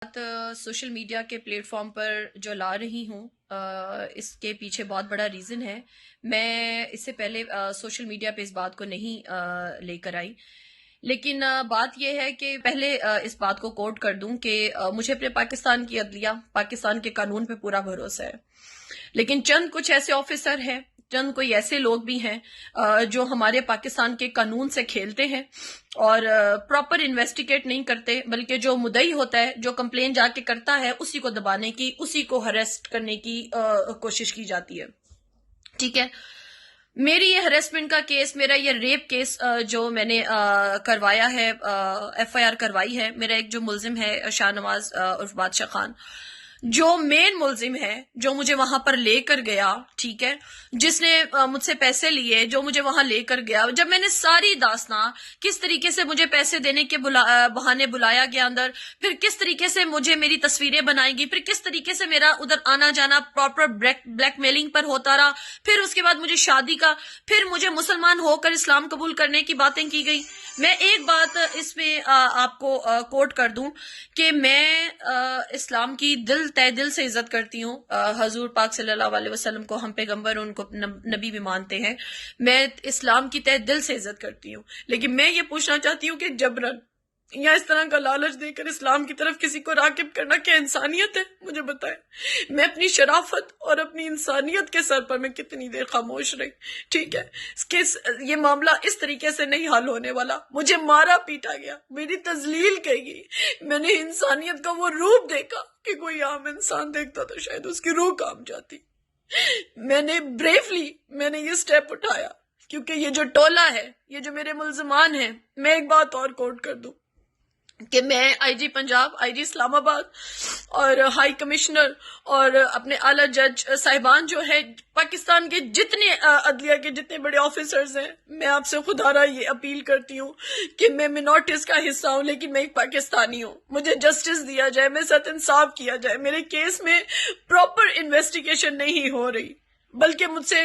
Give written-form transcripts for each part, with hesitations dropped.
Social media کے plate form پر جو لا رہی ہوں اس کے پیچھے بہت بڑا ریزن ہے. میں اس سے پہلے سوشل میڈیا پہ اس بات کو نہیں لے کر آئی، لیکن بات یہ ہے کہ پہلے اس بات کو کوٹ کر دوں کہ مجھے اپنے پاکستان کی عدلیہ، پاکستان کے قانون پہ پورا بھروسہ ہے، لیکن چند کچھ ایسے آفیسر ہیں، چند کوئی ایسے لوگ بھی ہیں جو ہمارے پاکستان کے قانون سے کھیلتے ہیں اور پراپر انویسٹیگیٹ نہیں کرتے، بلکہ جو مدعی ہوتا ہے، جو کمپلین جا کے کرتا ہے، اسی کو دبانے کی، اسی کو ہریسٹ کرنے کی کوشش کی جاتی ہے. ٹھیک ہے، میری یہ ہریسمنٹ کا کیس، میرا یہ ریپ کیس جو میں نے کروایا ہے، ایف آئی آر کروائی ہے، میرا ایک جو ملزم ہے شاہ نواز عرف بادشاہ خان، جو مین ملزم ہے، جو مجھے وہاں پر لے کر گیا، ٹھیک ہے، جس نے مجھ سے پیسے لیے، جو مجھے وہاں لے کر گیا، جب میں نے ساری داستان کس طریقے سے مجھے پیسے دینے کے بہانے بلایا گیا اندر، پھر کس طریقے سے مجھے میری تصویریں بنائی گئی، پھر کس طریقے سے میرا ادھر آنا جانا پراپر بلیک میلنگ پر ہوتا رہا، پھر اس کے بعد مجھے شادی کا، پھر مجھے مسلمان ہو کر اسلام قبول کرنے کی باتیں کی گئی. میں ایک بات اس میں آپ کو کوٹ کر دوں کہ میں اسلام کی تہ دل سے عزت کرتی ہوں. حضور پاک صلی اللہ علیہ وسلم کو ہم پیغمبر، ان کو نبی بھی مانتے ہیں. میں اسلام کی تہ دل سے عزت کرتی ہوں، لیکن میں یہ پوچھنا چاہتی ہوں کہ جبرن یا اس طرح کا لالچ دے کر اسلام کی طرف کسی کو راغب کرنا کیا انسانیت ہے؟ مجھے بتائیں. میں اپنی شرافت اور اپنی انسانیت کے سر پر میں کتنی دیر خاموش رہی. ٹھیک ہے، یہ معاملہ اس طریقے سے نہیں حل ہونے والا. مجھے مارا پیٹا گیا، میری تذلیل کی گئی، میں نے انسانیت کا وہ روپ دیکھا کہ کوئی عام انسان دیکھتا تو شاید اس کی روح کانپ جاتی. میں نے بریفلی یہ سٹیپ اٹھایا کیونکہ یہ جو ٹولہ ہے، یہ جو میرے ملزمان ہیں. میں ایک بات اور کوٹ کر دوں کہ میں آئی جی پنجاب، آئی جی اسلام آباد اور ہائی کمشنر اور اپنے اعلیٰ جج صاحبان جو ہے، پاکستان کے جتنے عدلیہ کے جتنے بڑے آفیسرز ہیں، میں آپ سے خدا را یہ اپیل کرتی ہوں کہ میں منورٹیز کا حصہ ہوں، لیکن میں ایک پاکستانی ہوں. مجھے جسٹس دیا جائے، میرے ساتھ انصاف کیا جائے. میرے کیس میں پراپر انویسٹیگیشن نہیں ہو رہی، بلکہ مجھ سے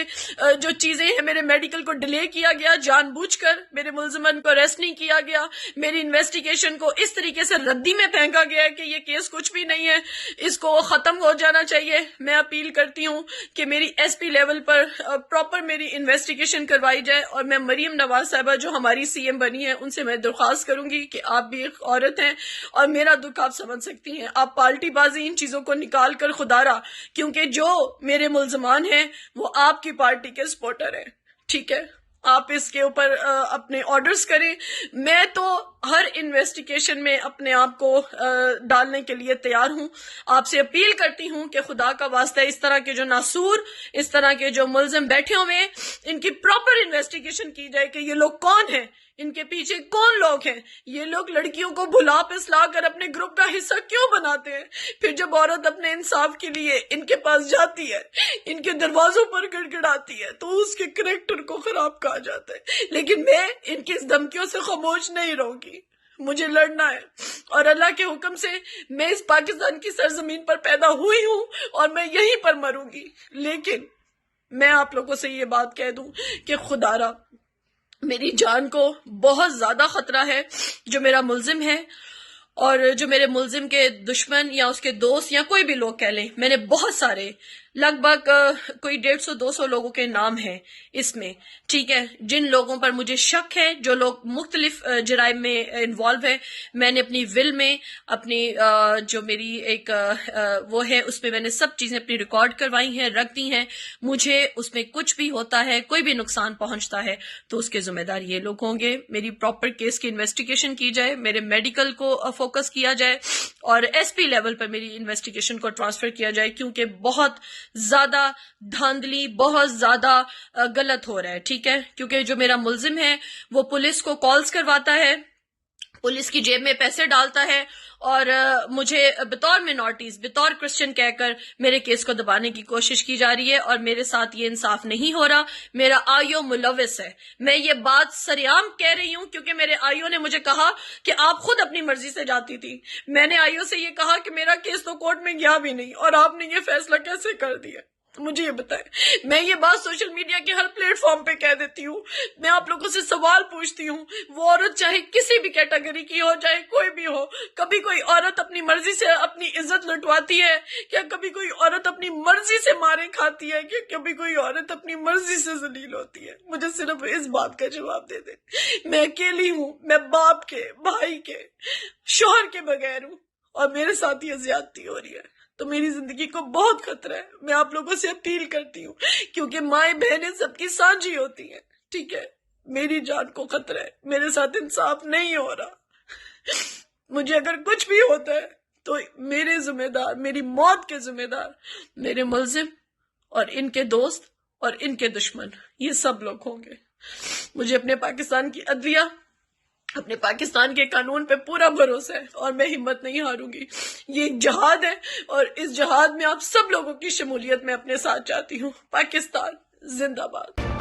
جو چیزیں ہیں، میرے میڈیکل کو ڈیلے کیا گیا جان بوجھ کر، میرے ملزمان کو اریسٹ نہیں کیا گیا، میری انویسٹیگیشن کو اس طریقے سے ردی میں پھینکا گیا ہے کہ یہ کیس کچھ بھی نہیں ہے، اس کو ختم ہو جانا چاہیے. میں اپیل کرتی ہوں کہ میری ایس پی لیول پر پراپر میری انویسٹیگیشن کروائی جائے، اور میں مریم نواز صاحبہ جو ہماری سی ایم بنی ہے، ان سے میں درخواست کروں گی کہ آپ بھی ایک عورت ہیں اور میرا دکھ آپ سمجھ سکتی ہیں. آپ پارٹی بازی ان چیزوں کو نکال کر خدا را، کیونکہ جو میرے ملزمان ہیں وہ آپ کی پارٹی کے سپورٹر ہیں. ٹھیک ہے، آپ اس کے اوپر اپنے آرڈرز کریں. میں تو ہر انویسٹیگیشن میں اپنے آپ کو ڈالنے کے لیے تیار ہوں. آپ سے اپیل کرتی ہوں کہ خدا کا واسطہ اس طرح کے جو ناسور، اس طرح کے جو ملزم بیٹھے ہوئے ہیں، ان کی پراپر انویسٹیگیشن کی جائے کہ یہ لوگ کون ہیں، ان کے پیچھے کون لوگ ہیں. یہ لوگ لڑکیوں کو بھلا پسلا کر اپنے گروپ کا حصہ کیوں بناتے ہیں؟ پھر جب عورت اپنے انصاف کے لیے ان کے پاس جاتی ہے، ان کے دروازوں پر گڑگڑاتی ہے، تو اس کے کریکٹر کو خراب کہا جاتا ہے. لیکن میں ان کی اس دھمکیوں سے خاموش نہیں رہوں گی. مجھے لڑنا ہے، اور اللہ کے حکم سے میں اس پاکستان کی سرزمین پر پیدا ہوئی ہوں اور میں یہیں پر مروں گی. لیکن میں آپ لوگوں سے یہ بات کہہ دوں کہ خدا را، میری جان کو بہت زیادہ خطرہ ہے. جو میرا ملزم ہے اور جو میرے ملزم کے دشمن یا اس کے دوست یا کوئی بھی لوگ کہہ لیں، میں نے بہت سارے، لگ بھگ کوئی 150-200 لوگوں کے نام ہیں اس میں. ٹھیک ہے، جن لوگوں پر مجھے شک ہے، جو لوگ مختلف جرائم میں انوالو ہیں، میں نے اپنی ول میں، اپنی جو میری ایک وہ ہے، اس میں میں نے سب چیزیں اپنی ریکارڈ کروائی ہیں، رکھ دی ہیں. مجھے اس میں کچھ بھی ہوتا ہے، کوئی بھی نقصان پہنچتا ہے، تو اس کے ذمہ دار یہ لوگ ہوں گے. میری پراپر کیس کی انویسٹیگیشن کی جائے، میرے میڈیکل کو فوکس کیا جائے، اور ایس پی لیول پر میری انویسٹیگیشن کو ٹرانسفر کیا جائے، کیونکہ بہت زیادہ دھاندلی، بہت زیادہ غلط ہو رہا ہے. ٹھیک ہے، کیونکہ جو میرا ملزم ہے وہ پولیس کو کالز کرواتا ہے، پولیس کی جیب میں پیسے ڈالتا ہے، اور مجھے بطور منورٹیز، بطور کرسچن کہہ کر میرے کیس کو دبانے کی کوشش کی جا رہی ہے، اور میرے ساتھ یہ انصاف نہیں ہو رہا. میرا آئیو ملوث ہے. میں یہ بات سریعام کہہ رہی ہوں کیونکہ میرے آئیو نے مجھے کہا کہ آپ خود اپنی مرضی سے جاتی تھی. میں نے آئیو سے یہ کہا کہ میرا کیس تو کورٹ میں گیا بھی نہیں، اور آپ نے یہ فیصلہ کیسے کر دیا؟ مجھے یہ بتائیں، میں یہ بات سوشل میڈیا کے ہر پلیٹ فارم پہ کہہ دیتی ہوں، میں آپ لوگوں سے سوال پوچھتی ہوں، وہ عورت چاہے کسی بھی کیٹیگری کی ہو، چاہے کوئی بھی ہو، کبھی کوئی عورت اپنی مرضی سے اپنی عزت لٹواتی ہے کیا؟ کبھی کوئی عورت اپنی مرضی سے مارے کھاتی ہے کیا؟ کبھی کوئی عورت اپنی مرضی سے ذلیل ہوتی ہے؟ مجھے صرف اس بات کا جواب دے دیں۔ میں اکیلی ہوں، میں باپ کے، بھائی کے، شوہر کے بغیر ہوں، اور میرے ساتھ یہ زیادتی ہو رہی ہے، تو میری زندگی کو بہت خطرہ ہے۔ میں آپ لوگوں سے اپیل کرتی ہوں، کیونکہ مائیں بہنیں سب کی سانجھی ہوتی ہیں، ٹھیک ہے؟ میری جان کو خطرہ ہے، میرے ساتھ انصاف نہیں ہو رہا۔ مجھے اگر کچھ بھی ہوتا ہے تو میرے ذمہ دار، میری موت کے ذمہ دار میرے ملزم اور ان کے دوست اور ان کے دشمن، یہ سب لوگ ہوں گے۔ مجھے اپنے پاکستان کی عدلیہ، اپنے پاکستان کے قانون پہ پورا بھروسہ ہے، اور میں ہمت نہیں ہاروں گی۔ یہ ایک جہاد ہے، اور اس جہاد میں آپ سب لوگوں کی شمولیت میں اپنے ساتھ چاہتی ہوں۔ پاکستان زندہ باد۔